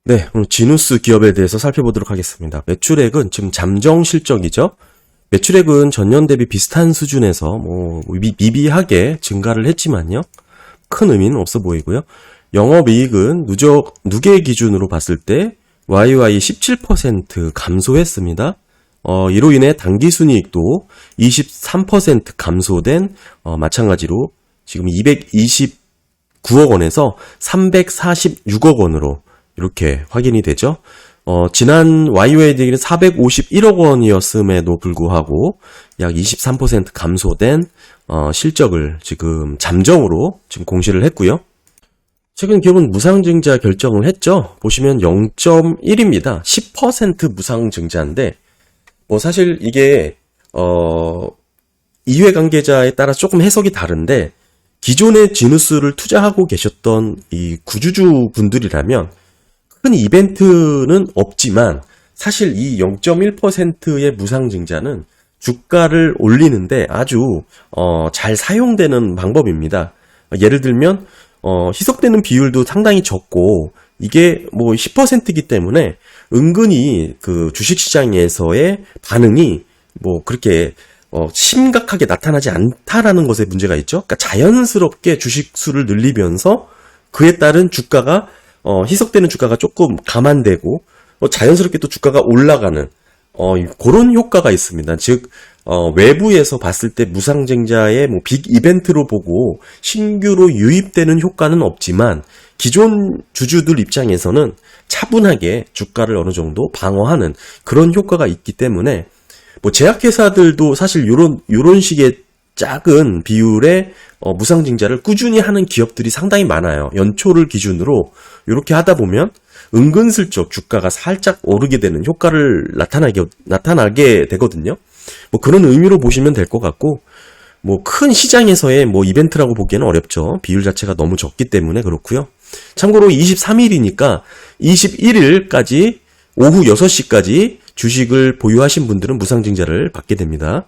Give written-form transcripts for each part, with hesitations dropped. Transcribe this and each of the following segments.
네, 오늘 지누스 기업에 대해서 살펴보도록 하겠습니다. 매출액은 지금 잠정 실적이죠. 매출액은 전년 대비 비슷한 수준에서 미비하게 증가를 했지만요. 큰 의미는 없어 보이고요. 영업이익은 누계 기준으로 봤을 때 YOY 17% 감소했습니다. 이로 인해 당기순이익도 23% 감소된 마찬가지로 지금 229억 원에서 346억 원으로 이렇게 확인이 되죠. 지난 YOY 대기는 451억 원이었음에도 불구하고 약 23% 감소된 실적을 지금 잠정으로 지금 공시를 했고요. 최근 기업은 무상증자 결정을 했죠. 보시면 0.1입니다. 10% 무상증자인데 사실 이게 이해관계자에 따라 조금 해석이 다른데 기존에 지누스를 투자하고 계셨던 이 구주주 분들이라면 큰 이벤트는 없지만 사실 이 0.1%의 무상증자는 주가를 올리는데 아주 잘 사용되는 방법입니다. 예를 들면 희석되는 비율도 상당히 적고 이게 10%이기 때문에 은근히 그 주식시장에서의 반응이 그렇게 심각하게 나타나지 않다라는 것에 문제가 있죠. 그러니까 자연스럽게 주식 수를 늘리면서 그에 따른 주가가 희석되는 주가가 조금 감안되고 자연스럽게 또 주가가 올라가는 그런 효과가 있습니다. 즉 외부에서 봤을 때 무상증자의 빅 이벤트로 보고 신규로 유입되는 효과는 없지만 기존 주주들 입장에서는 차분하게 주가를 어느 정도 방어하는 그런 효과가 있기 때문에 제약회사들도 사실 요런 식의 작은 비율의 무상증자를 꾸준히 하는 기업들이 상당히 많아요. 연초를 기준으로 이렇게 하다 보면 은근슬쩍 주가가 살짝 오르게 되는 효과를 나타나게 되거든요. 그런 의미로 보시면 될 것 같고 큰 시장에서의 이벤트라고 보기에는 어렵죠. 비율 자체가 너무 적기 때문에 그렇고요. 참고로 23일이니까 21일까지 오후 6시까지 주식을 보유하신 분들은 무상증자를 받게 됩니다.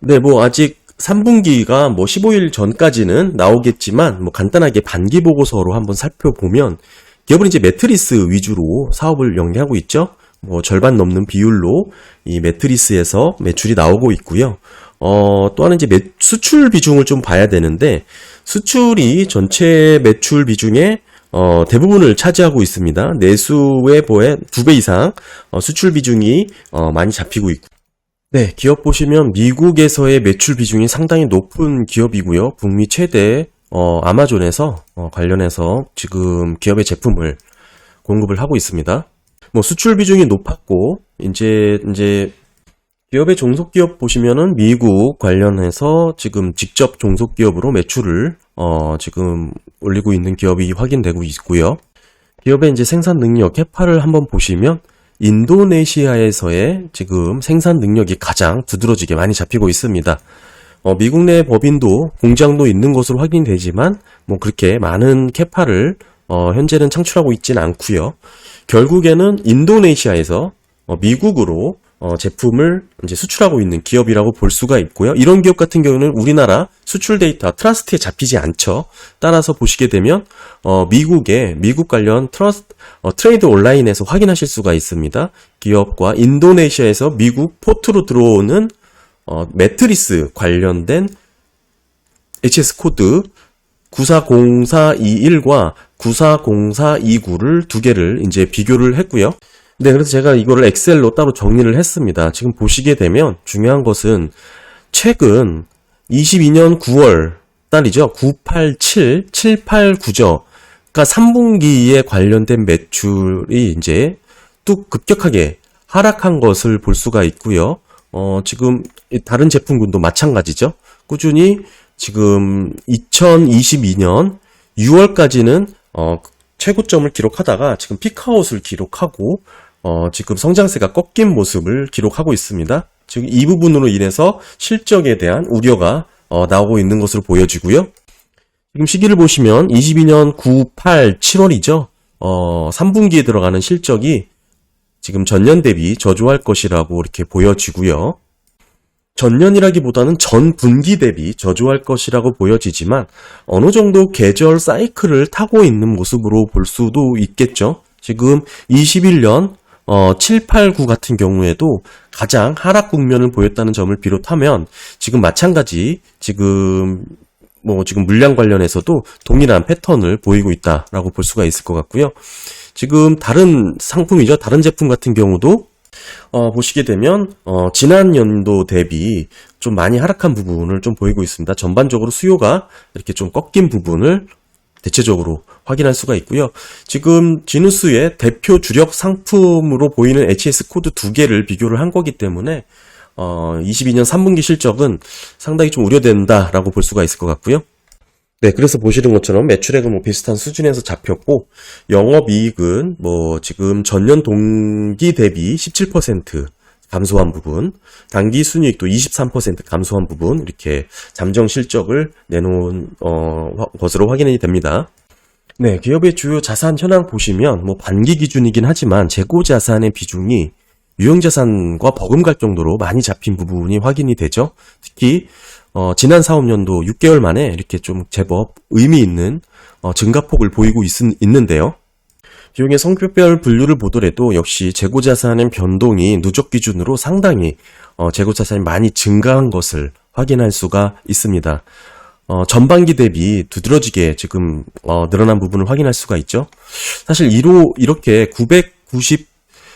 네, 아직 3분기가 15일 전까지는 나오겠지만 간단하게 반기 보고서로 한번 살펴보면 기업은 이제 매트리스 위주로 사업을 영위하고 있죠. 절반 넘는 비율로 이 매트리스에서 매출이 나오고 있고요. 또 하나 이제 수출 비중을 좀 봐야 되는데 수출이 전체 매출 비중의 대부분을 차지하고 있습니다. 내수의 2배 이상 수출 비중이 많이 잡히고 있고. 네, 기업 보시면 미국에서의 매출 비중이 상당히 높은 기업이고요. 북미 최대 아마존에서 관련해서 지금 기업의 제품을 공급을 하고 있습니다. 수출 비중이 높았고 이제 기업의 종속기업 보시면은 미국 관련해서 지금 직접 종속기업으로 매출을 지금 올리고 있는 기업이 확인되고 있고요. 기업의 이제 생산 능력 캐파를 한번 보시면 인도네시아에서의 지금 생산 능력이 가장 두드러지게 많이 잡히고 있습니다. 미국 내 법인도 공장도 있는 것으로 확인되지만 그렇게 많은 캐파를 현재는 창출하고 있지는 않고요. 결국에는 인도네시아에서 미국으로 제품을 이제 수출하고 있는 기업이라고 볼 수가 있고요. 이런 기업 같은 경우는 우리나라 수출 데이터 트러스트에 잡히지 않죠. 따라서 보시게 되면 미국 관련 트레이드 온라인에서 확인하실 수가 있습니다. 기업과 인도네시아에서 미국 포트로 들어오는 매트리스 관련된 HS 코드 940421과 940429를 두 개를 이제 비교를 했고요. 네, 그래서 제가 이거를 엑셀로 따로 정리를 했습니다. 지금 보시게 되면 중요한 것은 최근 22년 9월 달이죠. 987, 789죠. 그러니까 3분기에 관련된 매출이 이제 뚝 급격하게 하락한 것을 볼 수가 있고요. 지금 다른 제품군도 마찬가지죠. 꾸준히 지금 2022년 6월까지는 최고점을 기록하다가 지금 피크아웃을 기록하고 지금 성장세가 꺾인 모습을 기록하고 있습니다. 지금 이 부분으로 인해서 실적에 대한 우려가 나오고 있는 것으로 보여지고요. 지금 시기를 보시면 22년 9, 8, 7월이죠. 3분기에 들어가는 실적이 지금 전년 대비 저조할 것이라고 이렇게 보여지고요. 전년이라기보다는 전 분기 대비 저조할 것이라고 보여지지만 어느 정도 계절 사이클을 타고 있는 모습으로 볼 수도 있겠죠. 지금 21년 7, 8, 9 같은 경우에도 가장 하락 국면을 보였다는 점을 비롯하면 지금 마찬가지 지금 물량 관련해서도 동일한 패턴을 보이고 있다라고 볼 수가 있을 것 같고요. 지금 다른 상품이죠. 다른 제품 같은 경우도 보시게 되면 지난 연도 대비 좀 많이 하락한 부분을 좀 보이고 있습니다. 전반적으로 수요가 이렇게 좀 꺾인 부분을 대체적으로 확인할 수가 있고요. 지금 지누스의 대표 주력 상품으로 보이는 HS 코드 두 개를 비교를 한 거기 때문에 22년 3분기 실적은 상당히 좀 우려된다라고 볼 수가 있을 것 같고요. 네, 그래서 보시는 것처럼 매출액은 비슷한 수준에서 잡혔고, 영업이익은 지금 전년 동기 대비 17% 감소한 부분, 당기 순이익도 23% 감소한 부분, 이렇게 잠정 실적을 내놓은 것으로 확인이 됩니다. 네, 기업의 주요 자산 현황 보시면 반기 기준이긴 하지만 재고 자산의 비중이 유형 자산과 버금갈 정도로 많이 잡힌 부분이 확인이 되죠. 특히 지난 사업년도 6개월 만에 이렇게 좀 제법 의미 있는 증가폭을 보이고 있는데요. 비용의 성격별 분류를 보더라도 역시 재고자산의 변동이 누적 기준으로 상당히 재고자산이 많이 증가한 것을 확인할 수가 있습니다. 전반기 대비 두드러지게 지금 늘어난 부분을 확인할 수가 있죠. 사실 이렇게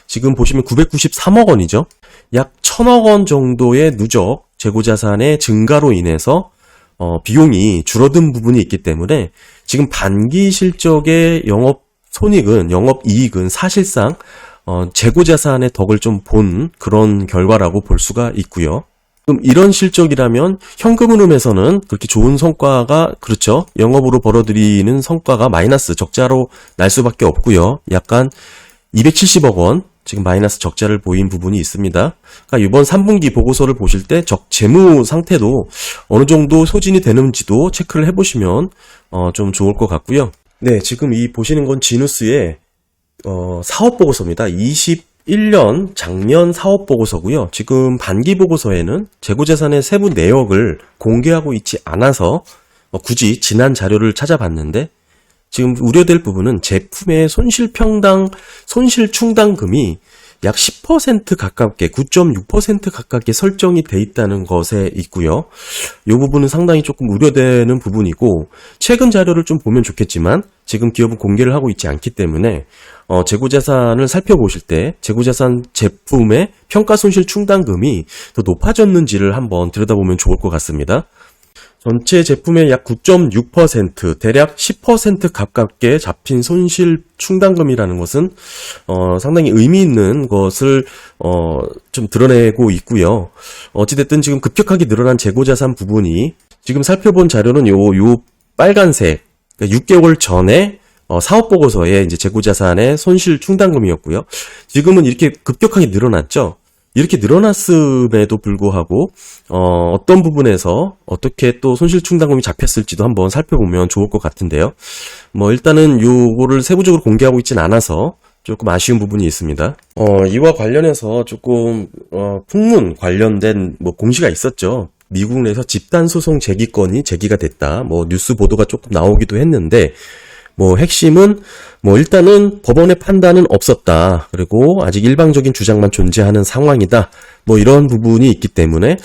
지금 보시면 993억 원이죠. 약 1000억 원 정도의 누적 재고자산의 증가로 인해서 비용이 줄어든 부분이 있기 때문에 지금 반기 실적의 영업이익은 사실상 재고자산의 덕을 좀 본 그런 결과라고 볼 수가 있고요. 그럼 이런 실적이라면 현금 흐름에서는 그렇게 좋은 성과가 그렇죠. 영업으로 벌어들이는 성과가 마이너스 적자로 날 수밖에 없고요. 약간 270억 원 지금 마이너스 적자를 보인 부분이 있습니다. 그러니까 이번 3분기 보고서를 보실 때 재무 상태도 어느 정도 소진이 되는지도 체크를 해보시면 좀 좋을 것 같고요. 네, 지금 이 보시는 건 지누스의 사업 보고서입니다. 21년 작년 사업 보고서고요. 지금 반기 보고서에는 재고자산의 세부 내역을 공개하고 있지 않아서 굳이 지난 자료를 찾아봤는데 지금 우려될 부분은 제품의 손실 충당금이 약 10% 가깝게 9.6% 가깝게 설정이 돼 있다는 것에 있고요. 이 부분은 상당히 조금 우려되는 부분이고 최근 자료를 좀 보면 좋겠지만 지금 기업은 공개를 하고 있지 않기 때문에 재고자산을 살펴보실 때 재고자산 제품의 평가손실 충당금이 더 높아졌는지를 한번 들여다보면 좋을 것 같습니다. 전체 제품의 약 9.6% 대략 10% 가깝게 잡힌 손실 충당금이라는 것은 상당히 의미 있는 것을 좀 드러내고 있고요. 어찌됐든 지금 급격하게 늘어난 재고자산 부분이 지금 살펴본 자료는 요 빨간색 6개월 전에 사업보고서에 이제 재고자산의 손실 충당금이었고요. 지금은 이렇게 급격하게 늘어났죠. 이렇게 늘어났음에도 불구하고 어떤 부분에서 어떻게 또 손실 충당금이 잡혔을지도 한번 살펴보면 좋을 것 같은데요. 일단은 요거를 세부적으로 공개하고 있진 않아서 조금 아쉬운 부분이 있습니다. 이와 관련해서 조금 풍문 관련된 공시가 있었죠. 미국 내에서 집단 소송 제기건이 제기가 됐다. 뉴스 보도가 조금 나오기도 했는데 핵심은 일단은 법원의 판단은 없었다. 그리고 아직 일방적인 주장만 존재하는 상황이다. 이런 부분이 있기 때문에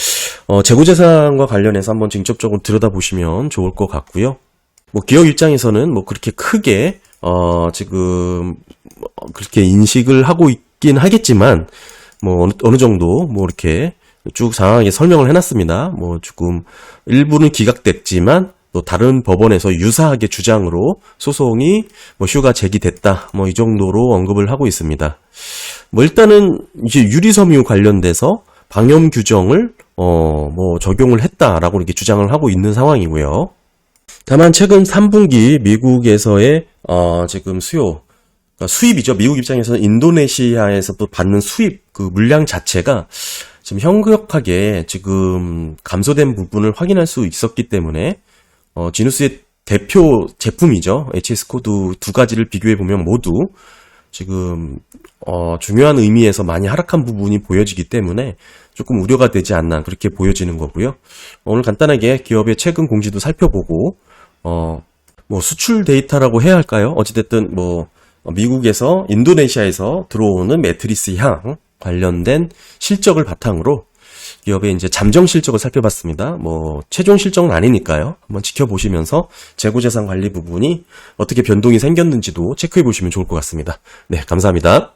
재고자산과 관련해서 한번 직접적으로 들여다보시면 좋을 것 같고요. 기업 입장에서는 그렇게 크게 지금 그렇게 인식을 하고 있긴 하겠지만 어느 정도 이렇게 쭉 장황하게 설명을 해놨습니다. 조금 일부는 기각됐지만 또 다른 법원에서 유사하게 주장으로 소송이 휴가 제기됐다. 이 정도로 언급을 하고 있습니다. 일단은 이제 유리섬유 관련돼서 방염 규정을 적용을 했다라고 이렇게 주장을 하고 있는 상황이고요. 다만 최근 3분기 미국에서의 지금 수입이죠. 미국 입장에서는 인도네시아에서 또 받는 수입 그 물량 자체가 지금 현격하게 지금 감소된 부분을 확인할 수 있었기 때문에 지누스의 대표 제품이죠. HS 코드 두 가지를 비교해보면 모두 지금 중요한 의미에서 많이 하락한 부분이 보여지기 때문에 조금 우려가 되지 않나 그렇게 보여지는 거고요. 오늘 간단하게 기업의 최근 공지도 살펴보고 수출 데이터라고 해야 할까요? 어찌됐든 미국에서 인도네시아에서 들어오는 매트리스 향 관련된 실적을 바탕으로 기업의 이제 잠정 실적을 살펴봤습니다. 최종 실적은 아니니까요. 한번 지켜보시면서 재고자산 관리 부분이 어떻게 변동이 생겼는지도 체크해 보시면 좋을 것 같습니다. 네, 감사합니다.